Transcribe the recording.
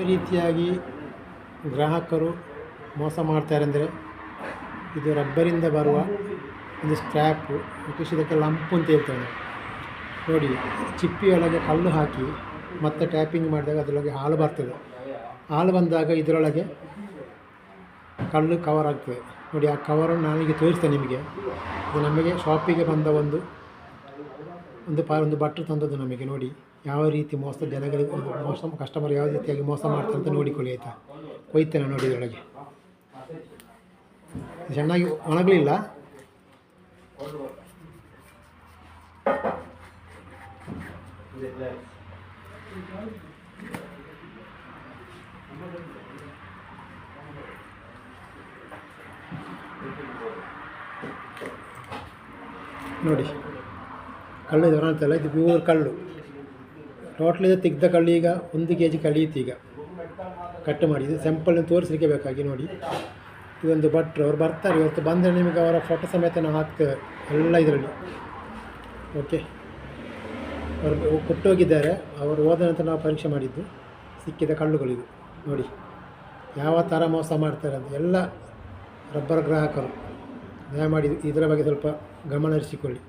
ಯಾವ ರೀತಿಯಾಗಿ ಗ್ರಾಹಕರು ಮೋಸ ಮಾಡ್ತಾರೆ ಅಂದರೆ, ಇದು ರಬ್ಬರಿಂದ ಬರುವ ಒಂದು ಸ್ಟ್ರ್ಯಾಪು, ಇದಕ್ಕೆ ಲಂಪು ಅಂತ ಹೇಳ್ತೇವೆ ನೋಡಿ. ಚಿಪ್ಪಿಯೊಳಗೆ ಕಲ್ಲು ಹಾಕಿ ಮತ್ತೆ ಟ್ಯಾಪಿಂಗ್ ಮಾಡಿದಾಗ ಅದರೊಳಗೆ ಹಾಲು ಬರ್ತದೆ. ಹಾಲು ಬಂದಾಗ ಇದರೊಳಗೆ ಕಲ್ಲು ಕವರ್ ಆಗ್ತದೆ ನೋಡಿ. ಆ ಕವರನ್ನು ನಾನೀಗ ತೋರಿಸ್ತೇನೆ ನಿಮಗೆ. ಇದು ನಮಗೆ ಶಾಪಿಗೆ ಬಂದ ಒಂದು ಬಟ್ಟಲು ತಂದದ್ದು ನಮಗೆ ನೋಡಿ. ಯಾವ ರೀತಿ ಮೋಸ ಜನಗಳಿಗೆ ಕಸ್ಟಮರ್ ಯಾವ ರೀತಿಯಾಗಿ ಮೋಸ ಮಾಡ್ತಾರೆ ಅಂತ ನೋಡಿಕೊಳ್ಳಿ ಆಯಿತಾ. ಕೊಯ್ತೇನೆ ನೋಡಿ. ಇದರೊಳಗೆ ಚೆನ್ನಾಗಿ ಒಣಗಲಿಲ್ಲ. ನೋಡಿ ಕಲ್ಲು ಇದು ಕಾಣ್ತಲ್ಲ, ಇದು ಪ್ಯೂರ್ ಕಲ್ಲು. ಟೋಟ್ಲಿಂದ ತೆಗೆದ ಕಲ್ಲು ಈಗ 1 kg ಕಳೆಯಿತು. ಈಗ ಕಟ್ ಮಾಡಿ ಇದು ಸ್ಯಾಂಪಲ್ನ ತೋರಿಸಲಿಕ್ಕೆ ಬೇಕಾಗಿ ನೋಡಿ. ಇದೊಂದು ಭಟ್ರು ಅವ್ರು ಬರ್ತಾರೆ ಇವತ್ತು. ಬಂದರೆ ನಿಮಗೆ ಅವರ ಫೋಟೋ ಸಮೇತ ನಾವು ಹಾಕ್ತೇವೆ ಎಲ್ಲ ಇದರಲ್ಲಿ. ಓಕೆ, ಅವರು ಕೊಟ್ಟೋಗಿದ್ದಾರೆ. ಅವರು ಹೋದ ನಂತರ ನಾವು ಪರೀಕ್ಷೆ ಮಾಡಿದ್ದು ಸಿಕ್ಕಿದ ಕಲ್ಲುಗಳಿದು ನೋಡಿ. ಯಾವ ಥರ ಮೋಸ ಮಾಡ್ತಾರೆ ಅಂತ ಎಲ್ಲ ರಬ್ಬರ್ ಗ್ರಾಹಕರು ದಯಮಾಡಿ ಇದರ ಬಗ್ಗೆ ಸ್ವಲ್ಪ ಗಮನ ಹರಿಸಿಕೊಳ್ಳಿ.